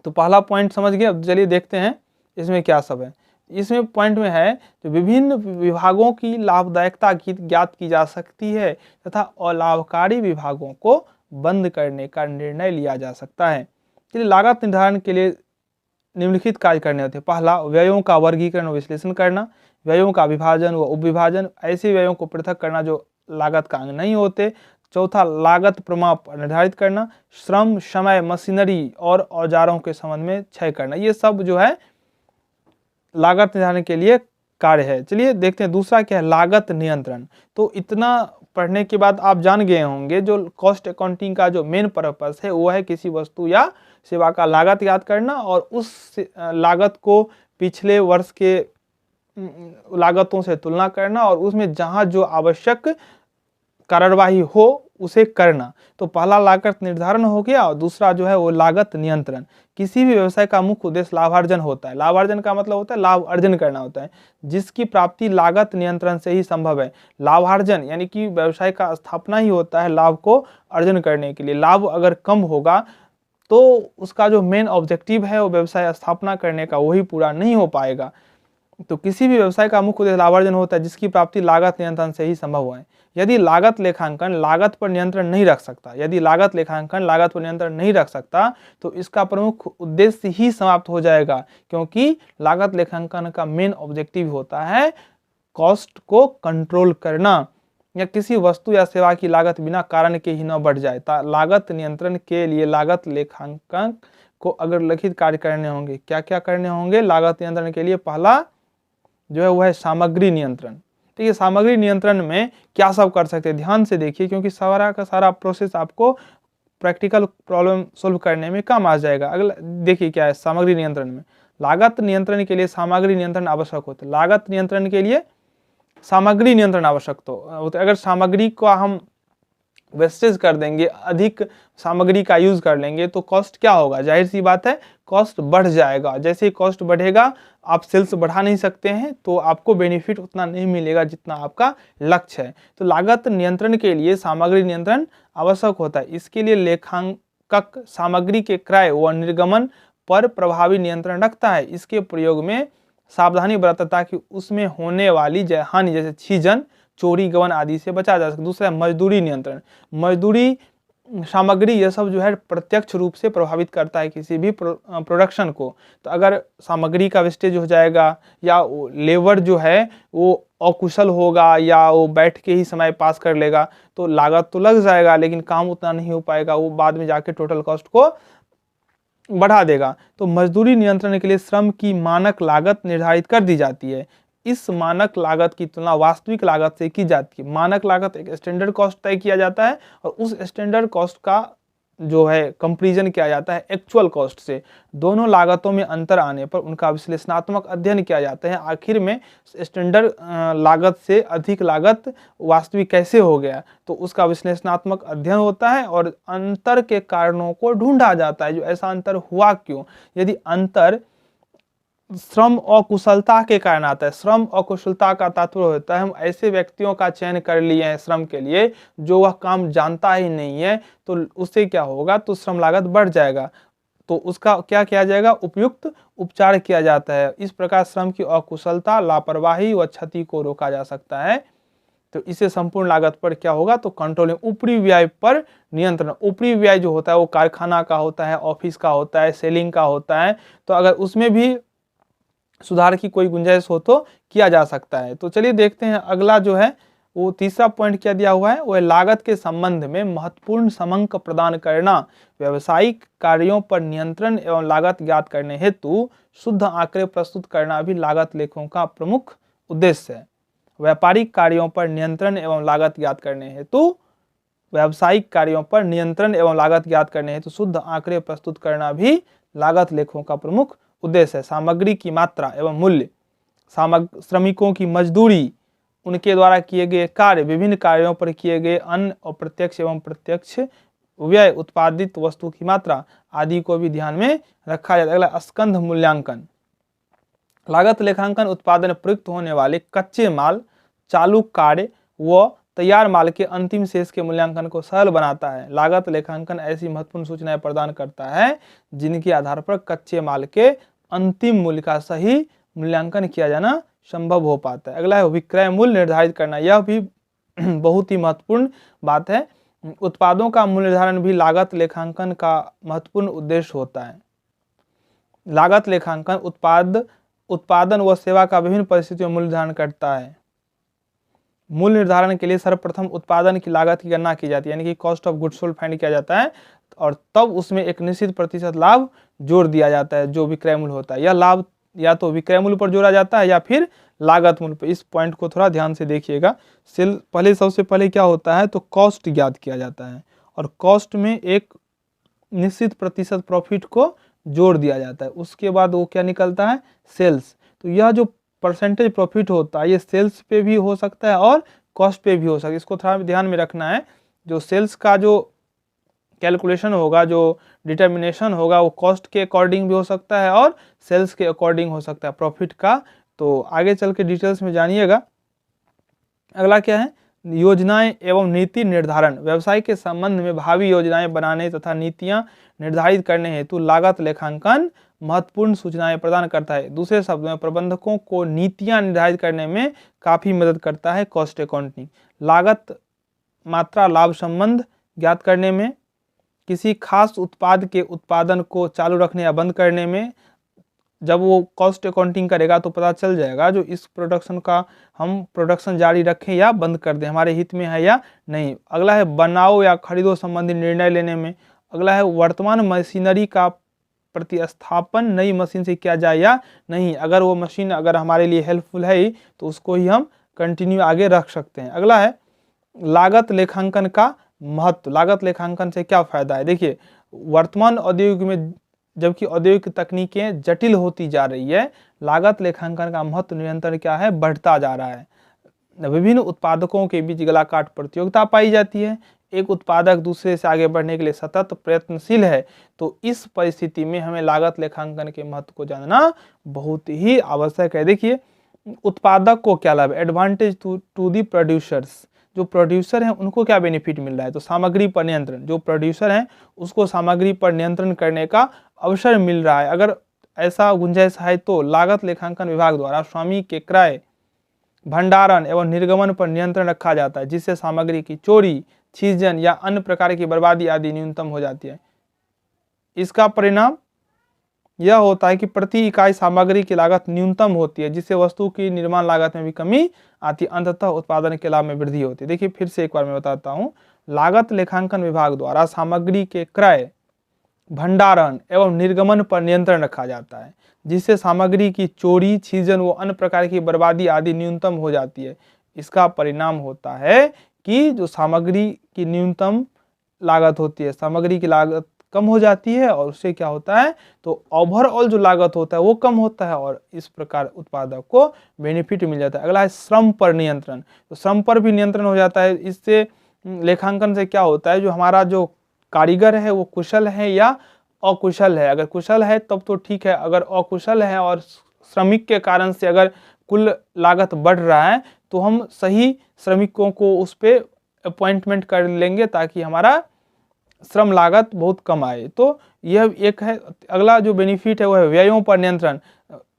तो पहला पॉइंट समझ गए। अब चलिए देखते हैं इसमें क्या सब है। इसमें पॉइंट में है जो विभिन्न विभागों की लाभदायकता ज्ञात की जा सकती है तथा अलाभकारी विभागों को बंद करने का निर्णय लिया जा सकता है। चलिए, लागत निर्धारण के लिए निम्नलिखित कार्य करने होते हैं। पहला, व्ययों का वर्गीकरण और विश्लेषण करना, व्ययों का विभाजन व उपविभाजन, ऐसे व्ययों को पृथक करना जो लागत का अंग नहीं होते। चौथा, लागत प्रमाप निर्धारित करना, श्रम, समय, मशीनरी और औजारों के संबंध में क्षय करना। ये सब जो है लागत निर्धारण के लिए कार्य है। चलिए देखते हैं दूसरा क्या है, लागत नियंत्रण। तो इतना पढ़ने के बाद आप जान गए होंगे जो कॉस्ट अकाउंटिंग का जो मेन पर्पस है वो है किसी वस्तु या सेवा का लागत याद करना और उस लागत को पिछले वर्ष के लागतों से तुलना करना और उसमें जहां जो आवश्यक कार्यवाही हो उसे करना। तो पहला लागत निर्धारण हो गया और दूसरा जो है वो लागत नियंत्रण। किसी भी व्यवसाय का मुख्य उद्देश्य लाभार्जन होता है। लाभार्जन का मतलब होता है लाभ अर्जन करना होता है, जिसकी प्राप्ति लागत नियंत्रण से ही संभव है। लाभार्जन यानी कि व्यवसाय का स्थापना ही होता है लाभ को अर्जन करने के लिए। लाभ अगर कम होगा तो उसका जो मेन ऑब्जेक्टिव है वो व्यवसाय स्थापना करने का वही पूरा नहीं हो पाएगा। तो किसी भी व्यवसाय का मुख्य उद्देश्य लाभार्जन होता है जिसकी प्राप्ति लागत नियंत्रण से ही संभव है। यदि लागत लेखांकन लागत पर नियंत्रण नहीं रख सकता, यदि लागत लेखांकन लागत पर नियंत्रण नहीं रख सकता तो इसका प्रमुख उद्देश्य ही समाप्त हो जाएगा, क्योंकि लागत लेखांकन का मेन ऑब्जेक्टिव होता है कॉस्ट को कंट्रोल करना, या किसी वस्तु या सेवा की लागत बिना कारण के ही न बढ़ जाए। लागत नियंत्रण के लिए लागत लेखांकन को अग्रलिखित कार्य करने होंगे। क्या क्या करने होंगे लागत नियंत्रण के लिए? पहला जो है वह है सामग्री नियंत्रण। ठीक है, सामग्री नियंत्रण में क्या सब कर सकते हैं ध्यान से देखिए, क्योंकि सारा का सारा प्रोसेस आपको प्रैक्टिकल प्रॉब्लम सोल्व करने में काम आ जाएगा। अगला देखिए क्या है सामग्री नियंत्रण में। लागत नियंत्रण के लिए सामग्री नियंत्रण आवश्यक होता है। लागत नियंत्रण के लिए सामग्री नियंत्रण आवश्यक तो अगर सामग्री को हम वेस्टेज कर देंगे, अधिक सामग्री का यूज कर लेंगे तो कॉस्ट क्या होगा? जाहिर सी बात है कॉस्ट बढ़ जाएगा। जैसे ही कॉस्ट बढ़ेगा आप सेल्स बढ़ा नहीं सकते हैं, तो आपको बेनिफिट उतना नहीं मिलेगा जितना आपका लक्ष्य है। तो लागत नियंत्रण के लिए सामग्री नियंत्रण आवश्यक होता है। इसके लिए लेखांकक सामग्री के क्रय व निर्गमन पर प्रभावी नियंत्रण रखता है। इसके प्रयोग में सावधानी बरतता ताकि उसमें होने वाली हानि जैसे छीजन, चोरी, गबन आदि से बचा जा सके। दूसरा मजदूरी नियंत्रण। मजदूरी, सामग्री ये सब जो है प्रत्यक्ष रूप से प्रभावित करता है किसी भी प्रोडक्शन को। तो अगर सामग्री का वेस्टेज हो जाएगा या लेबर जो है वो अकुशल होगा या वो बैठ के ही समय पास कर लेगा तो लागत तो लग जाएगा लेकिन काम उतना नहीं हो पाएगा, वो बाद में जाके टोटल कॉस्ट को बढ़ा देगा। तो मजदूरी नियंत्रण के लिए श्रम की मानक लागत निर्धारित कर दी जाती है। इस मानक लागत की तुलना वास्तविक लागत से की जाती है। मानक लागत एक स्टैंडर्ड कॉस्ट तय किया जाता है और उस स्टैंडर्ड कॉस्ट का जो है कंपैरिजन किया जाता है एक्चुअल कॉस्ट से। दोनों लागतों में अंतर आने पर उनका विश्लेषणात्मक अध्ययन किया जाता है। आखिर में स्टैंडर्ड लागत से अधिक लागत वास्तविक कैसे हो गया तो उसका विश्लेषणात्मक अध्ययन होता है और अंतर के कारणों को ढूंढा जाता है, जो ऐसा अंतर हुआ क्यों। यदि अंतर श्रम अकुशलता के कारण आता है, श्रम अकुशलता का तात्पर्य होता है हम ऐसे व्यक्तियों का चयन कर लिए हैं श्रम के लिए जो वह काम जानता ही नहीं है, तो उससे क्या होगा तो श्रम लागत बढ़ जाएगा। तो उसका क्या किया जाएगा? उपयुक्त उपचार किया जाता है। इस प्रकार श्रम की अकुशलता, लापरवाही व क्षति को रोका जा सकता है। तो इससे संपूर्ण लागत पर क्या होगा तो कंट्रोलिंग। ऊपरी व्यय पर नियंत्रण। ऊपरी व्यय जो होता है वो कारखाना का होता है, ऑफिस का होता है, सेलिंग का होता है, तो अगर उसमें भी सुधार की कोई गुंजाइश हो तो किया जा सकता है। तो चलिए देखते हैं अगला जो है वो तीसरा पॉइंट क्या दिया हुआ है, वो है लागत के संबंध में महत्वपूर्ण समंक प्रदान करना। व्यवसायिक कार्यों पर नियंत्रण एवं लागत ज्ञात करने हेतु शुद्ध आंकड़े प्रस्तुत करना भी लागत लेखों का प्रमुख उद्देश्य है। व्यापारिक कार्यों पर नियंत्रण एवं लागत ज्ञात करने हेतु व्यावसायिक कार्यों पर नियंत्रण एवं लागत ज्ञात करने हेतु शुद्ध आंकड़े प्रस्तुत करना भी लागत लेखों का प्रमुख उद्देश्य है। सामग्री की मात्रा एवं मूल्य, श्रमिकों की मजदूरी, उनके द्वारा किए गए कार्य, विभिन्न कार्यों पर किए गए अन्य अप्रत्यक्ष एवं प्रत्यक्ष व्यय, उत्पादित वस्तु की मात्रा आदि को भी ध्यान में रखा जाता है। अगला स्कंध मूल्यांकन। लागत लेखांकन उत्पादन प्रयुक्त होने वाले कच्चे माल, चालू कार्य व तैयार माल के अंतिम शेष के मूल्यांकन को सरल बनाता है। लागत लेखांकन ऐसी महत्वपूर्ण सूचनाएं प्रदान करता है जिनके आधार पर कच्चे माल के अंतिम मूल्य का सही मूल्यांकन किया जाना संभव हो पाता है। अगला है विक्रय मूल्य निर्धारित करना। यह भी बहुत ही महत्वपूर्ण बात है। उत्पादों का मूल्य निर्धारण भी लागत लेखांकन का महत्वपूर्ण उद्देश्य होता है। लागत लेखांकन उत्पादन व सेवा का विभिन्न परिस्थितियों में मूल्य निर्धारण करता है। मूल्य निर्धारण के लिए सर्वप्रथम उत्पादन की लागत की गणना की जाती है, यानी कि cost of goods sold find किया जाता है और तब उसमें एक निश्चित प्रतिशत लाभ जोड़ दिया जाता है जो विक्रय मूल्य होता है। यह लाभ या तो विक्रय मूल्य पर जोड़ा जाता है या फिर लागत मूल्य पर। इस पॉइंट को थोड़ा ध्यान से देखिएगा। सबसे पहले क्या होता है तो कॉस्ट ज्ञात किया जाता है और कॉस्ट में एक निश्चित प्रतिशत प्रॉफिट को जोड़ दिया जाता है। उसके बाद वो क्या निकलता है सेल्स। तो यह जो परसेंटेज प्रॉफिट होता है ये सेल्स पे भी हो सकता है और कॉस्ट पे भी हो सकता है। इसको थोड़ा ध्यान में रखना है। जो सेल्स का जो कैलकुलेशन होगा, जो डिटर्मिनेशन होगा वो कॉस्ट के अकॉर्डिंग भी हो सकता है और सेल्स के अकॉर्डिंग हो सकता है प्रॉफिट का। तो आगे चल के डिटेल्स में जानिएगा। अगला क्या है योजनाएं एवं नीति निर्धारण, व्यवसाय के संबंध में भावी योजनाएं बनाने तथा नीतियां निर्धारित करने हेतु लागत लेखांकन महत्वपूर्ण सूचनाएं प्रदान करता है। दूसरे शब्दों में प्रबंधकों को नीतियां निर्धारित करने में काफी मदद करता है कॉस्ट अकाउंटिंग। लागत, मात्रा, लाभ संबंध ज्ञात करने में, किसी खास उत्पाद के उत्पादन को चालू रखने या बंद करने में, जब वो कॉस्ट अकाउंटिंग करेगा तो पता चल जाएगा जो इस प्रोडक्शन का हम प्रोडक्शन जारी रखें या बंद कर दें, हमारे हित में है या नहीं। अगला है बनाओ या खरीदो संबंधी निर्णय लेने में। अगला है वर्तमान मशीनरी का प्रतिस्थापन नई मशीन से किया जाए या नहीं, अगर वो मशीन अगर हमारे लिए हेल्पफुल है तो उसको ही हम कंटिन्यू आगे रख सकते हैं। अगला है लागत लेखांकन का महत्व, लागत लेखांकन से क्या फायदा है। देखिए, वर्तमान औद्योगिक में जबकि औद्योगिक तकनीकें जटिल होती जा रही है, लागत लेखांकन का महत्व निरंतर क्या है, बढ़ता जा रहा है। विभिन्न उत्पादकों के बीच गलाकाट प्रतियोगिता पाई जाती है, एक उत्पादक दूसरे से आगे बढ़ने के लिए सतत प्रयत्नशील है। तो इस परिस्थिति में हमें लागत लेखांकन के महत्व को जानना बहुत ही आवश्यक है। देखिए, उत्पादक को क्या लाभ, एडवांटेज टू दी प्रोड्यूसर्स, जो प्रोड्यूसर हैं उनको क्या बेनिफिट मिल रहा है, तो सामग्री पर नियंत्रण, जो प्रोड्यूसर हैं उसको सामग्री पर नियंत्रण करने का अवसर मिल रहा है। अगर ऐसा गुंजाइश है तो लागत लेखांकन विभाग द्वारा स्वामी के क्रय, भंडारण एवं निर्गमन पर नियंत्रण रखा जाता है, जिससे सामग्री की चोरी, छीजन या अन्य प्रकार की बर्बादी आदि न्यूनतम हो जाती है। इसका परिणाम यह होता है कि प्रति इकाई सामग्री की लागत न्यूनतम होती है, जिससे वस्तु की निर्माण लागत में भी कमी आती है, अंततः उत्पादन के लाभ में वृद्धि होती है। देखिए, फिर से एक बार मैं बताता हूँ, लागत लेखांकन विभाग द्वारा सामग्री के क्रय, भंडारण एवं निर्गमन पर नियंत्रण रखा जाता है, जिससे सामग्री की चोरी, छीजन व अन्य प्रकार की बर्बादी आदि न्यूनतम हो जाती है। इसका परिणाम होता है कि जो सामग्री की न्यूनतम लागत होती है, सामग्री की लागत कम हो जाती है और उससे क्या होता है, तो ओवरऑल जो लागत होता है वो कम होता है और इस प्रकार उत्पादक को बेनिफिट मिल जाता है। अगला है श्रम पर नियंत्रण, तो श्रम पर भी नियंत्रण हो जाता है। इससे लेखांकन से क्या होता है, जो हमारा जो कारीगर है वो कुशल है या अकुशल है। अगर कुशल है तब तो ठीक है, अगर अकुशल है और श्रमिक के कारण से अगर कुल लागत बढ़ रहा है तो हम सही श्रमिकों को उस पर अपॉइंटमेंट कर लेंगे ताकि हमारा श्रम लागत बहुत कम आए। तो यह एक है। अगला जो बेनिफिट है वो है व्ययों पर नियंत्रण।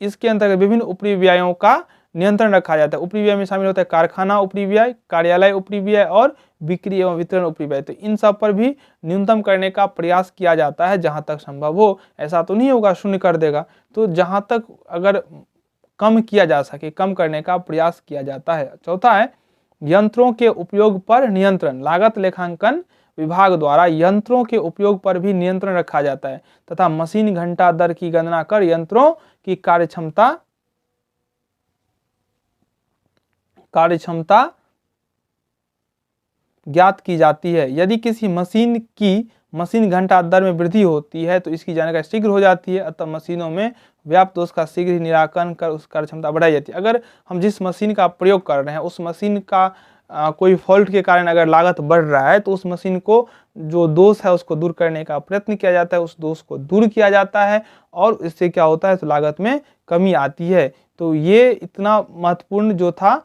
इसके अंतर्गत विभिन्न ऊपरी व्ययों का नियंत्रण रखा जाता है। ऊपरी व्यय में शामिल होता है कारखाना ऊपरी व्यय, कार्यालय ऊपरी व्यय और बिक्री एवं वितरण ऊपरी व्यय। तो इन सब पर भी न्यूनतम करने का प्रयास किया जाता है जहां तक संभव हो। ऐसा तो नहीं होगा शून्य कर देगा, तो जहां तक अगर कम किया जा सके कम करने का प्रयास किया जाता है। चौथा है यंत्रों के उपयोग पर नियंत्रण। लागत लेखांकन विभाग द्वारा यंत्रों के उपयोग पर भी नियंत्रण रखा जाता है तथा मशीन घंटा दर की गणना कर यंत्रों की कार्यक्षमता ज्ञात की जाती है। यदि किसी मशीन घंटा दर में वृद्धि होती है तो इसकी जानकारी शीघ्र हो जाती है, अतः मशीनों में व्याप्त दोष का शीघ्र ही निराकरण कर उसकी कार्यक्षमता बढ़ाई जाती है। अगर हम जिस मशीन का प्रयोग कर रहे हैं उस मशीन का कोई फॉल्ट के कारण अगर लागत बढ़ रहा है तो उस मशीन को जो दोष है उसको दूर करने का प्रयत्न किया जाता है, उस दोष को दूर किया जाता है और इससे क्या होता है, तो लागत में कमी आती है। तो ये इतना महत्वपूर्ण जो था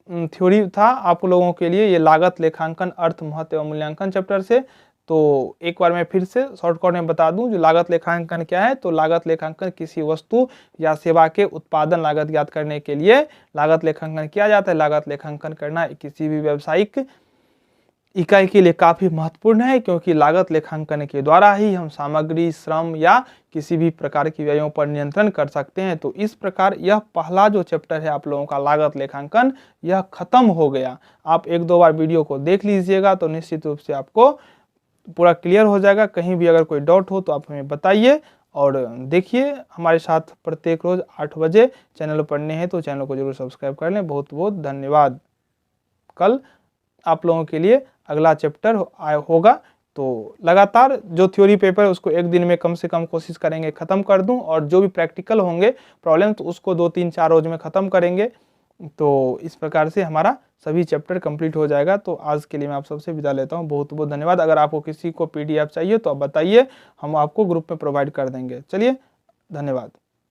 थ्योरी था आप लोगों के लिए, ये लागत लेखांकन अर्थ महत्व एवं मूल्यांकन चैप्टर से। तो एक बार मैं फिर से शॉर्टकट में बता दूं जो लागत लेखांकन क्या है। तो लागत लेखांकन किसी वस्तु या सेवा के उत्पादन लागत ज्ञात करने के लिए लागत लेखांकन किया जाता है। लागत लेखांकन करना किसी भी व्यावसायिक इकाई के लिए काफी महत्वपूर्ण है, क्योंकि लागत लेखांकन के द्वारा ही हम सामग्री, श्रम या किसी भी प्रकार की व्ययों पर नियंत्रण कर सकते हैं। तो इस प्रकार यह पहला जो चैप्टर है आप लोगों का लागत लेखांकन, यह खत्म हो गया। आप एक दो बार वीडियो को देख लीजिएगा तो निश्चित रूप से आपको पूरा क्लियर हो जाएगा। कहीं भी अगर कोई डाउट हो तो आप हमें बताइए और देखिए हमारे साथ प्रत्येक रोज 8 बजे चैनल पर नए हैं तो चैनल को जरूर सब्सक्राइब कर लें। बहुत बहुत धन्यवाद। कल आप लोगों के लिए अगला चैप्टर होगा, तो लगातार जो थ्योरी पेपर है उसको एक दिन में कम से कम कोशिश करेंगे ख़त्म कर दूं और जो भी प्रैक्टिकल होंगे प्रॉब्लम तो उसको 2-3-4 रोज में ख़त्म करेंगे। तो इस प्रकार से हमारा सभी चैप्टर कंप्लीट हो जाएगा। तो आज के लिए मैं आप सबसे विदा लेता हूं। बहुत बहुत धन्यवाद। अगर आपको किसी को PDF चाहिए तो आप बताइए, हम आपको ग्रुप में प्रोवाइड कर देंगे। चलिए, धन्यवाद।